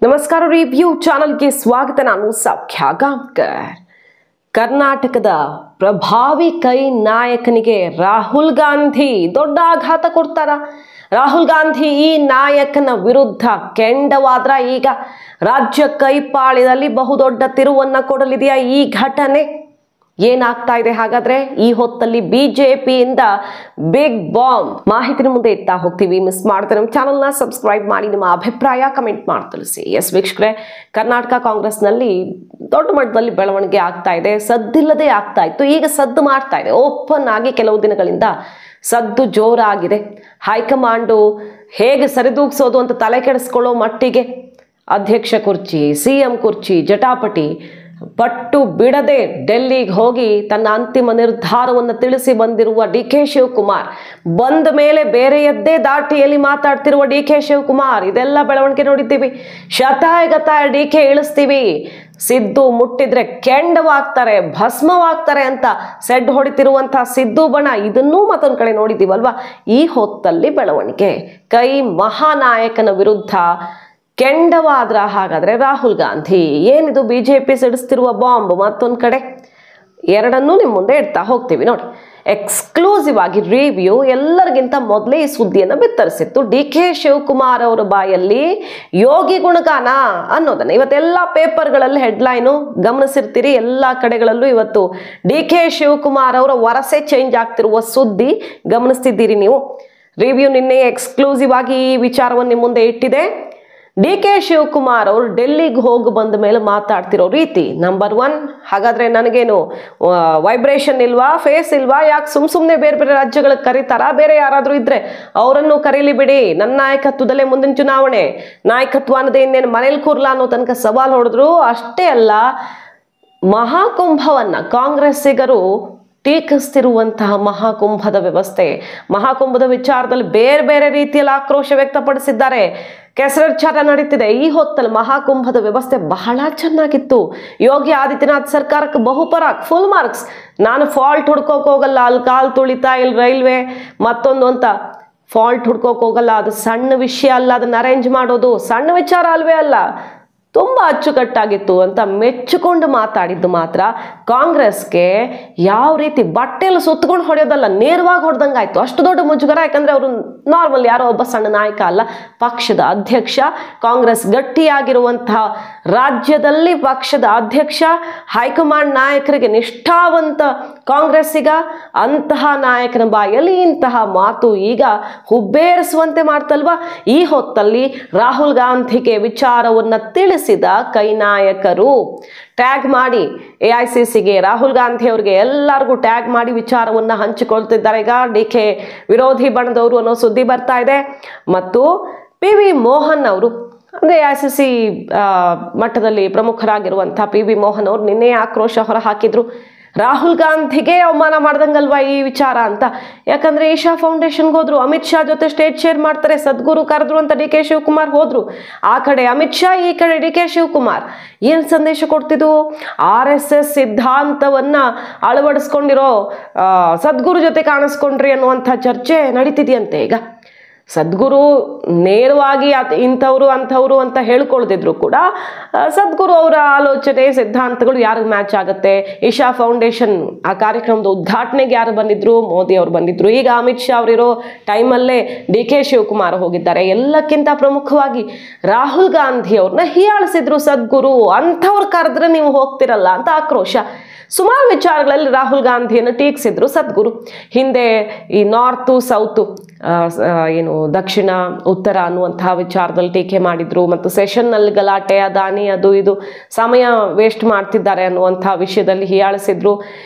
ನಮಸ್ಕಾರ ರಿವ್ಯೂ ಚಾನೆಲ್ಗೆ ಸ್ವಾಗತ. ನಾನು ಸೌಖ್ಯ ಗಾಂವ್ಕರ್. ಕರ್ನಾಟಕದ ಪ್ರಭಾವಿ ಕೈ ನಾಯಕನಿಗೆ ರಾಹುಲ್ ಗಾಂಧಿ ದೊಡ್ಡ ಆಘಾತ ಕೊಡ್ತಾರ. ರಾಹುಲ್ ಗಾಂಧಿ ಈ ನಾಯಕನ ವಿರುದ್ಧ ಕೆಂಡವಾದ್ರ ಈಗ ರಾಜ್ಯ ಕೈಪಾಳ್ಯದಲ್ಲಿ ಬಹುದೊಡ್ಡ ತಿರುವನ್ನ ಕೊಡಲಿದೆಯಾ ಈ ಘಟನೆ? ಏನಾಗ್ತಾ ಇದೆ ಹಾಗಾದ್ರೆ ಈ ಹೊತ್ತಲ್ಲಿ ಬಿಜೆಪಿಯಿಂದ ಬಿಗ್ ಬಾಂಬ್ ಮಾಹಿತಿನ ಮುಂದೆ ಇಡ್ತಾ ಹೋಗ್ತೀವಿ. ಮಿಸ್ ಮಾಡ್ತಾರೆ ನಮ್ಮ ಚಾನಲ್ನ ಸಬ್ಸ್ಕ್ರೈಬ್ ಮಾಡಿ, ನಿಮ್ಮ ಅಭಿಪ್ರಾಯ ಕಮೆಂಟ್ ಮಾಡಿ ತಿಳಿಸಿ. ಎಸ್ ವೀಕ್ಷಕರೇ, ಕರ್ನಾಟಕ ಕಾಂಗ್ರೆಸ್ನಲ್ಲಿ ದೊಡ್ಡ ಮಟ್ಟದಲ್ಲಿ ಬೆಳವಣಿಗೆ ಆಗ್ತಾ ಇದೆ. ಸದ್ದಿಲ್ಲದೆ ಆಗ್ತಾ ಇತ್ತು, ಈಗ ಸದ್ದು ಮಾಡ್ತಾ ಇದೆ. ಓಪನ್ ಆಗಿ ಕೆಲವು ದಿನಗಳಿಂದ ಸದ್ದು ಜೋರಾಗಿದೆ. ಹೈಕಮಾಂಡು ಹೇಗೆ ಸರಿದೂಗಿಸೋದು ಅಂತ ತಲೆ ಕೆಡಿಸ್ಕೊಳ್ಳೋ ಮಟ್ಟಿಗೆ ಅಧ್ಯಕ್ಷ ಕುರ್ಚಿ, ಸಿಎಂ ಕುರ್ಚಿ ಜಟಾಪಟಿ ಪಟ್ಟು ಬಿಡದೆ ಡೆಲ್ಲಿಗೆ ಹೋಗಿ ತನ್ನ ಅಂತಿಮ ನಿರ್ಧಾರವನ್ನು ತಿಳಿಸಿ ಬಂದಿರುವ ಡಿ ಕೆ ಶಿವಕುಮಾರ್, ಬಂದ ಮೇಲೆ ಬೇರೆಯದ್ದೇ ದಾಟಿಯಲ್ಲಿ ಮಾತಾಡ್ತಿರುವ ಡಿ ಕೆ ಶಿವಕುಮಾರ್, ಇದೆಲ್ಲ ಬೆಳವಣಿಗೆ ನೋಡಿದ್ದೀವಿ. ಶತಾಯಗತಾಯ ಡಿ ಕೆ ಇಳಿಸ್ತೀವಿ, ಸಿದ್ದು ಮುಟ್ಟಿದ್ರೆ ಕೆಂಡವಾಗ್ತಾರೆ, ಭಸ್ಮವಾಗ್ತಾರೆ ಅಂತ ಸೆಡ್ ಹೊಡಿತಿರುವಂತಹ ಸಿದ್ದು ಬಣ, ಇದನ್ನೂ ಮತ್ತೊಂದು ಕಡೆ ನೋಡಿದ್ದೀವಲ್ವಾ. ಈ ಹೊತ್ತಲ್ಲಿ ಬೆಳವಣಿಗೆ ಕೈ ಮಹಾನಾಯಕನ ವಿರುದ್ಧ ಕೆಂಡವಾದ್ರ ಹಾಗಾದ್ರೆ ರಾಹುಲ್ ಗಾಂಧಿ. ಏನಿದು ಬಿಜೆಪಿ ಸಿಡಿಸ್ತಿರುವ ಬಾಂಬ್? ಮತ್ತೊಂದು ಕಡೆ ಎರಡನ್ನೂ ನಿಮ್ಮ ಮುಂದೆ ಇಡ್ತಾ ಹೋಗ್ತೀವಿ ನೋಡಿ. ಎಕ್ಸ್ಕ್ಲೂಸಿವ್ ಆಗಿ ರಿವ್ಯೂ ಎಲ್ಲರಿಗಿಂತ ಮೊದಲೇ ಈ ಸುದ್ದಿಯನ್ನು ಬಿತ್ತರಿಸಿತ್ತು. ಡಿ ಕೆ ಶಿವಕುಮಾರ್ ಅವರ ಬಾಯಲ್ಲಿ ಯೋಗಿ ಗುಣಗಾನ ಅನ್ನೋದನ್ನ ಇವತ್ತೆಲ್ಲ ಪೇಪರ್ಗಳಲ್ಲಿ ಹೆಡ್ಲೈನು ಗಮನಿಸಿರ್ತೀರಿ. ಎಲ್ಲ ಕಡೆಗಳಲ್ಲೂ ಇವತ್ತು ಡಿ ಕೆ ಶಿವಕುಮಾರ್ ಅವರ ವರಸೆ ಚೇಂಜ್ ಆಗ್ತಿರುವ ಸುದ್ದಿ ಗಮನಿಸ್ತಿದ್ದೀರಿ ನೀವು. ರಿವ್ಯೂ ನಿನ್ನೆ ಎಕ್ಸ್ಕ್ಲೂಸಿವ್ ಆಗಿ ಈ ವಿಚಾರವನ್ನು ನಿಮ್ಮ ಮುಂದೆ ಇಟ್ಟಿದೆ. ಡಿ ಕೆ ಶಿವಕುಮಾರ್ ಅವರು ಡೆಲ್ಲಿಗೆ ಹೋಗಿ ಬಂದ ಮೇಲೆ ಮಾತಾಡ್ತಿರೋ ರೀತಿ ನಂಬರ್ 1. ಹಾಗಾದ್ರೆ ನನಗೇನು ವೈಬ್ರೇಷನ್ ಇಲ್ವಾ, ಫೇಸ್ ಇಲ್ವಾ? ಯಾಕೆ ಸುಮ್ಮನೆ ಬೇರೆ ಬೇರೆ ರಾಜ್ಯಗಳಿಗೆ ಕರೀತಾರಾ? ಬೇರೆ ಯಾರಾದರೂ ಇದ್ರೆ ಅವರನ್ನು ಕರೀಲಿ ಬಿಡಿ, ನನ್ನ ನಾಯಕತ್ವದಲ್ಲೇ ಮುಂದಿನ ಚುನಾವಣೆ, ನಾಯಕತ್ವ ಅನ್ನೋದೇ ಇನ್ನೇನು ಮನೇಲಿ ಕೂರ್ಲಾ ಅನ್ನೋ ತನಕ ಸವಾಲು ಹೊಡೆದ್ರು. ಅಷ್ಟೇ ಅಲ್ಲ, ಮಹಾಕುಂಭವನ್ನ ಕಾಂಗ್ರೆಸ್ಸಿಗರು ಟೀಕಿಸ್ತಿರುವಂತಹ ಮಹಾಕುಂಭದ ವ್ಯವಸ್ಥೆ, ಮಹಾಕುಂಭದ ವಿಚಾರದಲ್ಲಿ ಬೇರೆ ಬೇರೆ ರೀತಿಯಲ್ಲಿ ಆಕ್ರೋಶ ವ್ಯಕ್ತಪಡಿಸಿದ್ದಾರೆ. ಕೆಸರಚಾರ ನಡೀತಿದೆ. ಈ ಹೊತ್ತಲ್ಲಿ ಮಹಾಕುಂಭದ ವ್ಯವಸ್ಥೆ ಬಹಳ ಚೆನ್ನಾಗಿತ್ತು. ಯೋಗಿ ಆದಿತ್ಯನಾಥ್ ಸರ್ಕಾರಕ್ಕೆ ಬಹುಪರಾಕ್, ಫುಲ್ ಮಾರ್ಕ್ಸ್. ನಾನು ಫಾಲ್ಟ್ ಹುಡ್ಕೋಕ್ ಹೋಗಲ್ಲ, ಅಲ್ಲಿ ಕಾಲ್ ತುಳಿತಾ, ಇಲ್ಲಿ ರೈಲ್ವೆ ಮತ್ತೊಂದು ಅಂತ ಫಾಲ್ಟ್ ಹುಡ್ಕೋಕ್ ಹೋಗಲ್ಲ. ಅದು ಸಣ್ಣ ವಿಷಯ ಅಲ್ಲ, ಅದನ್ನ ಅರೇಂಜ್ ಮಾಡೋದು ಸಣ್ಣ ವಿಚಾರ ಅಲ್ವೇ ಅಲ್ಲ, ತುಂಬಾ ಅಚ್ಚುಕಟ್ಟಾಗಿತ್ತು ಅಂತ ಮೆಚ್ಚಿಕೊಂಡು ಮಾತಾಡಿದ್ದು ಮಾತ್ರ ಕಾಂಗ್ರೆಸ್ಗೆ ಯಾವ ರೀತಿ ಬಟ್ಟೆಯಲ್ಲಿ ಸುತ್ತಕೊಂಡು ಹೊಡೆಯೋದಲ್ಲ, ನೇರವಾಗಿ ಹೊಡೆದಂಗೆ ಆಯ್ತು. ಅಷ್ಟು ದೊಡ್ಡ ಮುಜುಗರ. ಯಾಕಂದ್ರೆ ಅವರು ನಾರ್ಮಲ್ ಯಾರೋ ಒಬ್ಬ ಸಣ್ಣ ನಾಯಕ ಅಲ್ಲ, ಪಕ್ಷದ ಅಧ್ಯಕ್ಷ. ಕಾಂಗ್ರೆಸ್ ಗಟ್ಟಿಯಾಗಿರುವಂತಹ ರಾಜ್ಯದಲ್ಲಿ ಪಕ್ಷದ ಅಧ್ಯಕ್ಷ, ಹೈಕಮಾಂಡ್ ನಾಯಕರಿಗೆ ನಿಷ್ಠಾವಂತ ಕಾಂಗ್ರೆಸ್ಸಿಗ, ಅಂತಹ ನಾಯಕನ ಬಾಯಲ್ಲಿ ಇಂತಹ ಮಾತು ಈಗ ಹುಬ್ಬೇರಿಸುವಂತೆ ಮಾಡ್ತಲ್ವಾ. ಈ ಹೊತ್ತಲ್ಲಿ ರಾಹುಲ್ ಗಾಂಧಿಗೆ ವಿಚಾರವನ್ನ ತಿಳಿಸಿದ ಕೈ ನಾಯಕರು ಟ್ಯಾಗ್ ಮಾಡಿ ಎಐಸಿಸಿಗೆ, ರಾಹುಲ್ ಗಾಂಧಿ ಅವರಿಗೆ ಎಲ್ಲರಿಗೂ ಟ್ಯಾಗ್ ಮಾಡಿ ವಿಚಾರವನ್ನ ಹಂಚಿಕೊಳ್ತಿದ್ದಾರೆ. ಈಗ ಡಿ ಕೆ ವಿರೋಧಿ ಬಣದವರು ಅನ್ನೋ ಸುದ್ದಿ ಬರ್ತಾ ಇದೆ. ಮತ್ತು ಪಿ ವಿ ಮೋಹನ್ ಅವರು, ಅಂದರೆ ಎಐಸಿಸಿ ಮಟ್ಟದಲ್ಲಿ ಪ್ರಮುಖರಾಗಿರುವಂತಹ ಪಿ ವಿ ಮೋಹನ್ ಅವರು ನಿನ್ನೆ ಆಕ್ರೋಶ ಹೊರ ಹಾಕಿದ್ರು. ರಾಹುಲ್ ಗಾಂಧಿಗೆ ಅವಮಾನ ಮಾಡ್ದಂಗಲ್ವಾ ಈ ವಿಚಾರ ಅಂತ. ಯಾಕಂದ್ರೆ ಈಶಾ ಫೌಂಡೇಶನ್ಗೆ ಹೋದ್ರು, ಅಮಿತ್ ಶಾ ಜೊತೆ ಸ್ಟೇಜ್ ಶೇರ್ ಮಾಡ್ತಾರೆ, ಸದ್ಗುರು ಕರೆದ್ರು ಅಂತ ಡಿ ಕೆ ಶಿವಕುಮಾರ್ ಹೋದ್ರು. ಆ ಕಡೆ ಅಮಿತ್ ಶಾ, ಈ ಕಡೆ ಡಿ ಕೆ ಶಿವಕುಮಾರ್. ಏನ್ ಸಂದೇಶ ಕೊಡ್ತಿದ್ವು? RSS ಸಿದ್ಧಾಂತವನ್ನ ಅಳವಡಿಸ್ಕೊಂಡಿರೋ ಸದ್ಗುರು ಜೊತೆ ಕಾಣಿಸ್ಕೊಂಡ್ರಿ ಅನ್ನುವಂಥ ಚರ್ಚೆ ನಡೀತಿದೆಯಂತೆ. ಈಗ ಸದ್ಗುರು ನೇರವಾಗಿ ಇಂಥವ್ರು ಅಂಥವ್ರು ಅಂತ ಹೇಳ್ಕೊಳ್ದಿದ್ರು ಕೂಡ ಸದ್ಗುರು ಅವರ ಆಲೋಚನೆ ಸಿದ್ಧಾಂತಗಳು ಯಾರಿಗೆ ಮ್ಯಾಚ್ ಆಗುತ್ತೆ? ಈಶಾ ಫೌಂಡೇಶನ್ ಆ ಕಾರ್ಯಕ್ರಮದ ಉದ್ಘಾಟನೆಗೆ ಯಾರು ಬಂದಿದ್ರು? ಮೋದಿ ಅವರು ಬಂದಿದ್ರು. ಈಗ ಅಮಿತ್ ಶಾ ಅವರಿರೋ ಟೈಮಲ್ಲೇ ಡಿ ಕೆ ಶಿವಕುಮಾರ್ ಹೋಗಿದ್ದಾರೆ. ಎಲ್ಲಕ್ಕಿಂತ ಪ್ರಮುಖವಾಗಿ ರಾಹುಲ್ ಗಾಂಧಿ ಅವ್ರನ್ನ ಹೀಯಾಳಿಸಿದ್ರು ಸದ್ಗುರು. ಅಂಥವ್ರು ಕರೆದ್ರೆ ನೀವು ಹೋಗ್ತಿರಲ್ಲ ಅಂತ ಆಕ್ರೋಶ. ಸುಮಾರು ವಿಚಾರಗಳಲ್ಲಿ ರಾಹುಲ್ ಗಾಂಧಿಯನ್ನು ಟೀಕಿಸಿದ್ರು ಸದ್ಗುರು. ಹಿಂದೆ ಈ ನಾರ್ತು ಸೌತು, ಏನು ದಕ್ಷಿಣ ಉತ್ತರ ಅನ್ನುವಂತಹ ವಿಚಾರದಲ್ಲಿ ಟೀಕೆ ಮಾಡಿದ್ರು. ಮತ್ತು ಸೆಷನ್ನಲ್ಲಿ ಗಲಾಟೆ, ಅದಾನಿ ಅದು ಇದು ಸಮಯ ವೇಸ್ಟ್ ಮಾಡ್ತಿದ್ದಾರೆ ಅನ್ನುವಂತಹ ವಿಷಯದಲ್ಲಿ ಹೀಯಾಳಿಸಿದ್ರು.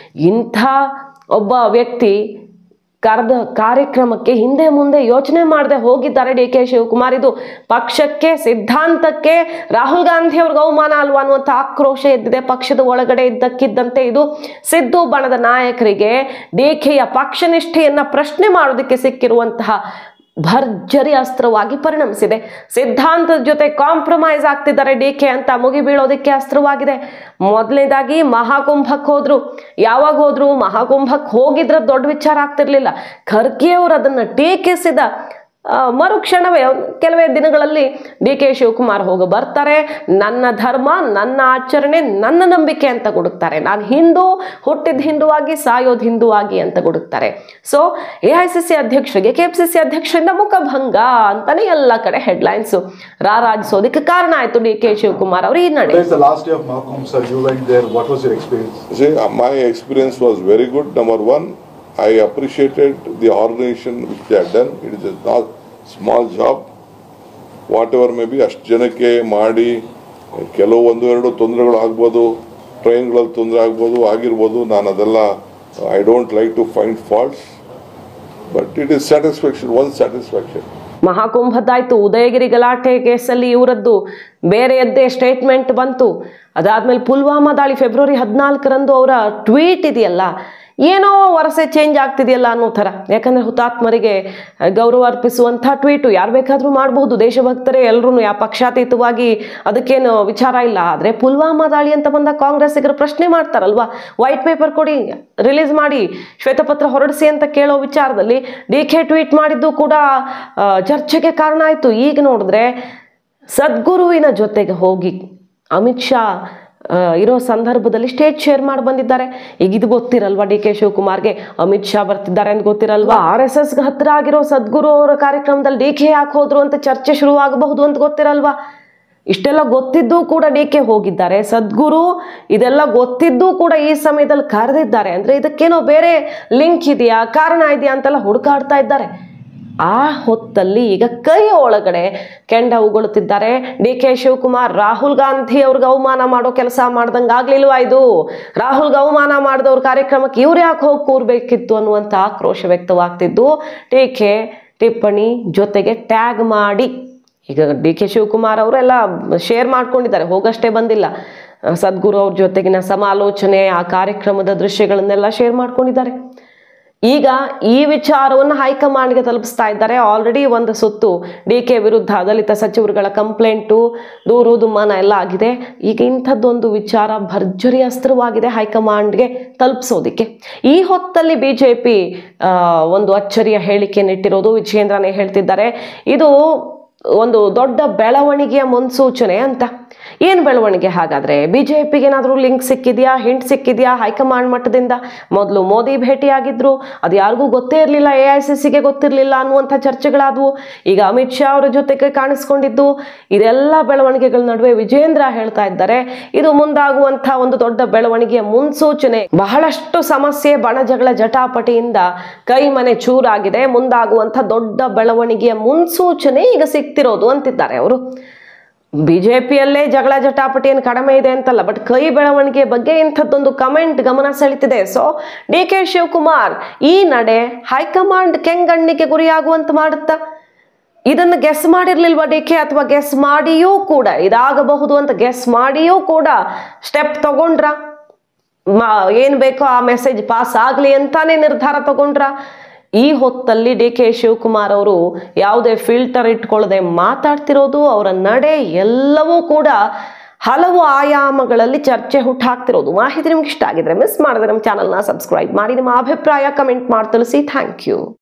ಇಂಥ ಒಬ್ಬ ವ್ಯಕ್ತಿ ಕರೆದ ಕಾರ್ಯಕ್ರಮಕ್ಕೆ ಹಿಂದೆ ಮುಂದೆ ಯೋಚನೆ ಮಾಡದೆ ಹೋಗಿದ್ದಾರೆ ಡಿ ಕೆ ಶಿವಕುಮಾರ್. ಇದು ಪಕ್ಷಕ್ಕೆ, ಸಿದ್ಧಾಂತಕ್ಕೆ ರಾಹುಲ್ ಗಾಂಧಿ ಅವ್ರಿಗೆ ಅವಮಾನ ಅಲ್ವಾ ಅನ್ನುವಂಥ ಆಕ್ರೋಶ ಎದ್ದಿದೆ ಪಕ್ಷದ ಒಳಗಡೆ. ಇದ್ದಕ್ಕಿದ್ದಂತೆ ಇದು ಸಿದ್ದು ಬಣದ ನಾಯಕರಿಗೆ ಡಿ ಕೆಯ ಪಕ್ಷನಿಷ್ಠೆಯನ್ನ ಪ್ರಶ್ನೆ ಮಾಡೋದಕ್ಕೆ ಸಿಕ್ಕಿರುವಂತಹ ಭರ್ಜರಿ ಅಸ್ತ್ರವಾಗಿ ಪರಿಣಮಿಸಿದೆ. ಸಿದ್ಧಾಂತದ ಜೊತೆ ಕಾಂಪ್ರಮೈಸ್ ಆಗ್ತಿದ್ದಾರೆ ಡಿ ಕೆ ಅಂತ ಮುಗಿ ಬೀಳೋದಕ್ಕೆ ಅಸ್ತ್ರವಾಗಿದೆ. ಮೊದಲನೇದಾಗಿ ಮಹಾಕುಂಭಕ್ಕೆ ಹೋದ್ರು. ಯಾವಾಗ ಹೋದ್ರು? ಮಹಾಕುಂಭಕ್ಕೆ ಹೋಗಿದ್ರೆ ದೊಡ್ಡ ವಿಚಾರ ಆಗ್ತಿರ್ಲಿಲ್ಲ. ಖರ್ಗೆ ಅವರು ಅದನ್ನ ಟೀಕಿಸಿದ ಮರುಕ್ಷಣವೇ ಕೆಲವೇ ದಿನಗಳಲ್ಲಿ ಡಿ ಕೆ ಶಿವಕುಮಾರ್ ಬರ್ತಾರೆ, ನನ್ನ ಧರ್ಮ, ನನ್ನ ಆಚರಣೆ, ನನ್ನ ನಂಬಿಕೆ ಅಂತ ಗುಡುಕ್ತಾರೆ. ನಾನು ಹಿಂದೂ, ಹುಟ್ಟಿದ ಹಿಂದುವಾಗಿ, ಸಾಯೋದು ಹಿಂದುವಾಗಿ ಅಂತ ಗುಡುಕ್ತಾರೆ. ಸೊ AICC ಅಧ್ಯಕ್ಷರಿಗೆ KPCC ಅಧ್ಯಕ್ಷರಿಂದ ಮುಖಭಂಗ ಅಂತಾನೆ ಎಲ್ಲ ಕಡೆ ಹೆಡ್ಲೈನ್ಸ್ ರಾರಾಜಿಸೋದಕ್ಕೆ ಕಾರಣ ಆಯ್ತು ಡಿ ಕೆ ಶಿವಕುಮಾರ್ ಅವರು ಈ ನಡೆ. My experience was very good. Number one, I appreciated the organization which they had done. It is a not small job. Whatever may be, ಅಷ್ಟು ಜನಕ್ಕೆ ಮಾಡಿ ಕೆಲವು ಒಂದೆರಡು ತೊಂದರೆಗಳು ಆಗ್ಬೋದು, ಟ್ರೈನ್ಗಳಲ್ಲಿ ತೊಂದರೆ ಆಗ್ಬೋದು, ಆಗಿರ್ಬೋದು. ನಾನು ಅದೆಲ್ಲ I don't like to find faults, but it is satisfaction, one satisfaction. ಮಹಾಕುಂಭದ್ದಾಯ್ತು, Udayagiri ಗಲಾಟೆ ಕೇಸಲ್ಲಿ ಇವರದ್ದು ಬೇರೆಯದ್ದೇ ಸ್ಟೇಟ್ಮೆಂಟ್ ಬಂತು. ಅದಾದ್ಮೇಲೆ ಪುಲ್ವಾಮಾ ದಾಳಿ ಫೆಬ್ರವರಿ 14ರಂದು ಅವರ ಟ್ವೀಟ್ ಇದೆಯಲ್ಲ, ಏನೋ ವರಸೆ ಚೇಂಜ್ ಆಗ್ತಿದೆಯಲ್ಲ ಅನ್ನೋ ಥರ. ಯಾಕಂದರೆ ಹುತಾತ್ಮರಿಗೆ ಗೌರವ ಅರ್ಪಿಸುವಂಥ ಟ್ವೀಟು ಯಾರು ಬೇಕಾದರೂ ಮಾಡಬಹುದು, ದೇಶಭಕ್ತರೇ ಎಲ್ಲರೂ, ಪಕ್ಷಾತೀತವಾಗಿ ಅದಕ್ಕೇನು ವಿಚಾರ ಇಲ್ಲ. ಆದರೆ ಪುಲ್ವಾಮಾ ದಾಳಿ ಅಂತ ಬಂದಾಗ ಕಾಂಗ್ರೆಸ್ಸಿಗರು ಪ್ರಶ್ನೆ ಮಾಡ್ತಾರಲ್ವಾ, ವೈಟ್ ಪೇಪರ್ ಕೊಡಿ, ರಿಲೀಸ್ ಮಾಡಿ, ಶ್ವೇತಪತ್ರ ಹೊರಡಿಸಿ ಅಂತ ಕೇಳೋ ವಿಚಾರದಲ್ಲಿ DK ಟ್ವೀಟ್ ಮಾಡಿದ್ದು ಕೂಡ ಚರ್ಚೆಗೆ ಕಾರಣ ಆಯಿತು. ಈಗ ನೋಡಿದ್ರೆ ಸದ್ಗುರುವಿನ ಜೊತೆಗೆ ಹೋಗಿ ಅಮಿತ್ ಶಾ ಇರೋ ಸಂದರ್ಭದಲ್ಲಿ ಸ್ಟೇಜ್ ಶೇರ್ ಮಾಡಿ ಬಂದಿದ್ದಾರೆ. ಈಗ ಇದು ಗೊತ್ತಿರಲ್ವಾ ಡಿ ಕೆ ಶಿವಕುಮಾರ್ಗೆ, ಅಮಿತ್ ಶಾ ಬರ್ತಿದ್ದಾರೆ ಅಂತ ಗೊತ್ತಿರಲ್ವಾ, RSSಗೆ ಹತ್ರ ಆಗಿರೋ ಸದ್ಗುರು ಅವರ ಕಾರ್ಯಕ್ರಮದಲ್ಲಿ DK ಯಾಕೆ ಹೋದ್ರು ಅಂತ ಚರ್ಚೆ ಶುರುವಾಗಬಹುದು ಅಂತ ಗೊತ್ತಿರಲ್ವಾ. ಇಷ್ಟೆಲ್ಲ ಗೊತ್ತಿದ್ದೂ ಕೂಡ DK ಹೋಗಿದ್ದಾರೆ, ಸದ್ಗುರು ಇದೆಲ್ಲ ಗೊತ್ತಿದ್ದೂ ಕೂಡ ಈ ಸಮಯದಲ್ಲಿ ಕರೆದಿದ್ದಾರೆ. ಅಂದ್ರೆ ಇದಕ್ಕೇನೋ ಬೇರೆ ಲಿಂಕ್ ಇದೆಯಾ, ಕಾರಣ ಇದೆಯಾ ಅಂತೆಲ್ಲ ಹುಡುಕಾಡ್ತಾ ಇದ್ದಾರೆ. ಆ ಹೊತ್ತಲ್ಲಿ ಈಗ ಕೈ ಒಳಗಡೆ ಕೆಂಡ ಉಗುಳುತ್ತಿದ್ದಾರೆ DK ಶಿವಕುಮಾರ್. ರಾಹುಲ್ ಗಾಂಧಿ ಅವ್ರಿಗೆ ಅವಮಾನ ಮಾಡೋ ಕೆಲಸ ಮಾಡ್ದಂಗೆ ಆಗ್ಲಿಲ್ವಾ ಇದು? ರಾಹುಲ್ಗೆ ಅವಮಾನ ಮಾಡಿದವ್ರ ಕಾರ್ಯಕ್ರಮಕ್ಕೆ ಇವ್ರು ಯಾಕೆ ಹೋಗಿ ಕೂರ್ಬೇಕಿತ್ತು ಅನ್ನುವಂಥ ಆಕ್ರೋಶ ವ್ಯಕ್ತವಾಗ್ತಿದ್ದು, DK ಟಿಪ್ಪಣಿ ಜೊತೆಗೆ ಟ್ಯಾಗ್ ಮಾಡಿ ಈಗ DK ಶಿವಕುಮಾರ್ ಅವರೆಲ್ಲ ಶೇರ್ ಮಾಡ್ಕೊಂಡಿದ್ದಾರೆ, ಹೋಗಷ್ಟೇ ಬಂದಿಲ್ಲ. ಸದ್ಗುರು ಅವ್ರ ಜೊತೆಗಿನ ಸಮಾಲೋಚನೆ, ಆ ಕಾರ್ಯಕ್ರಮದ ದೃಶ್ಯಗಳನ್ನೆಲ್ಲ ಶೇರ್ ಮಾಡ್ಕೊಂಡಿದ್ದಾರೆ. ಈಗ ಈ ವಿಚಾರವನ್ನು ಹೈಕಮಾಂಡ್ಗೆ ತಲುಪಿಸ್ತಾ ಇದ್ದಾರೆ. ಆಲ್ರೆಡಿ ಒಂದು ಸುತ್ತು DK ವಿರುದ್ಧ ದಲಿತ ಸಚಿವರುಗಳ ಕಂಪ್ಲೇಂಟು, ದೂರು ದುಮ್ಮಾನ ಎಲ್ಲ ಆಗಿದೆ. ಈಗ ಇಂಥದ್ದೊಂದು ವಿಚಾರ ಭರ್ಜರಿ ಅಸ್ತ್ರವಾಗಿದೆ ಹೈಕಮಾಂಡ್ಗೆ ತಲುಪಿಸೋದಿಕ್ಕೆ. ಈ ಹೊತ್ತಲ್ಲಿ BJP ಒಂದು ಅಚ್ಚರಿಯ ಹೇಳಿಕೆಯನ್ನು ಇಟ್ಟಿರೋದು. ವಿಜಯೇಂದ್ರನೇ ಹೇಳ್ತಿದ್ದಾರೆ, ಇದು ಒಂದು ದೊಡ್ಡ ಬೆಳವಣಿಗೆಯ ಮುನ್ಸೂಚನೆ ಅಂತ. ಏನು ಬೆಳವಣಿಗೆ ಹಾಗಾದ್ರೆ? BJPಗೆ ಏನಾದರೂ ಲಿಂಕ್ ಸಿಕ್ಕಿದೆಯಾ, ಹಿಂಟ್ ಸಿಕ್ಕಿದೆಯಾ ಹೈಕಮಾಂಡ್ ಮಟ್ಟದಿಂದ? ಮೊದಲು ಮೋದಿ ಭೇಟಿಯಾಗಿದ್ರು, ಅದು ಯಾರಿಗೂ ಗೊತ್ತೇ ಇರಲಿಲ್ಲ, AICCಗೆ ಗೊತ್ತಿರಲಿಲ್ಲ ಅನ್ನುವಂಥ ಚರ್ಚೆಗಳಾದವು. ಈಗ ಅಮಿತ್ ಶಾ ಅವರ ಜೊತೆಗೆ ಕಾಣಿಸ್ಕೊಂಡಿದ್ದು. ಇದೆಲ್ಲ ಬೆಳವಣಿಗೆಗಳ ನಡುವೆ ವಿಜೇಂದ್ರ ಹೇಳ್ತಾ ಇದ್ದಾರೆ, ಇದು ಮುಂದಾಗುವಂಥ ಒಂದು ದೊಡ್ಡ ಬೆಳವಣಿಗೆಯ ಮುನ್ಸೂಚನೆ. ಬಹಳಷ್ಟು ಸಮಸ್ಯೆ, ಬಣಜಗಳ ಜಟಾಪಟಿಯಿಂದ ಕೈ ಮನೆ ಚೂರಾಗಿದೆ, ಮುಂದಾಗುವಂಥ ದೊಡ್ಡ ಬೆಳವಣಿಗೆಯ ಮುನ್ಸೂಚನೆ ಈಗ ಸಿಗ್ತಿರೋದು ಅಂತಿದ್ದಾರೆ ಅವರು. BJPಯಲ್ಲೇ ಜಗಳ ಜಟಾಪಟಿಯನ್ನು ಕಡಿಮೆ ಇದೆ ಅಂತಲ್ಲ, ಬಟ್ ಕೈ ಬೆಳವಣಿಗೆ ಬಗ್ಗೆ ಇಂಥದ್ದೊಂದು ಕಮೆಂಟ್ ಗಮನ ಸೆಳೀತಿದೆ. ಸೊ DK ಶಿವಕುಮಾರ್ ಈ ನಡೆ ಹೈಕಮಾಂಡ್ ಕೆಂಗಣ್ಣಿಗೆ ಗುರಿಯಾಗುವಂತ ಮಾಡುತ್ತಾ? ಇದನ್ನು ಗೆಸ್ ಮಾಡಿರ್ಲಿಲ್ವಾ DK? ಅಥವಾ ಗೆಸ್ ಮಾಡಿಯೂ ಕೂಡ ಇದಾಗಬಹುದು ಅಂತ ಗೆಸ್ ಮಾಡಿಯೂ ಕೂಡ ಸ್ಟೆಪ್ ತಗೊಂಡ್ರ? ಏನ್ ಬೇಕೋ ಆ ಮೆಸೇಜ್ ಪಾಸ್ ಆಗ್ಲಿ ಅಂತಾನೆ ನಿರ್ಧಾರ ತಗೊಂಡ್ರ? ಈ ಹೊತ್ತಲ್ಲಿ DK ಶಿವಕುಮಾರ್ ಅವರು ಯಾವುದೇ ಫಿಲ್ಟರ್ ಇಟ್ಕೊಳ್ಳದೆ ಮಾತಾಡ್ತಿರೋದು, ಅವರ ನಡೆ ಎಲ್ಲವೂ ಕೂಡ ಹಲವು ಆಯಾಮಗಳಲ್ಲಿ ಚರ್ಚೆ ಹುಟ್ಟಾಕ್ತಿರೋದು. ಮಾಹಿತಿ ನಿಮ್ಗೆ ಇಷ್ಟ ಆಗಿದ್ರೆ ಮಿಸ್ ಮಾಡಿದ್ರೆ ನಮ್ಮ ಚಾನಲ್ನ ಸಬ್ಸ್ಕ್ರೈಬ್ ಮಾಡಿ, ನಿಮ್ಮ ಅಭಿಪ್ರಾಯ ಕಮೆಂಟ್ ಮಾಡಿ ತಿಳಿಸಿ. Thank you.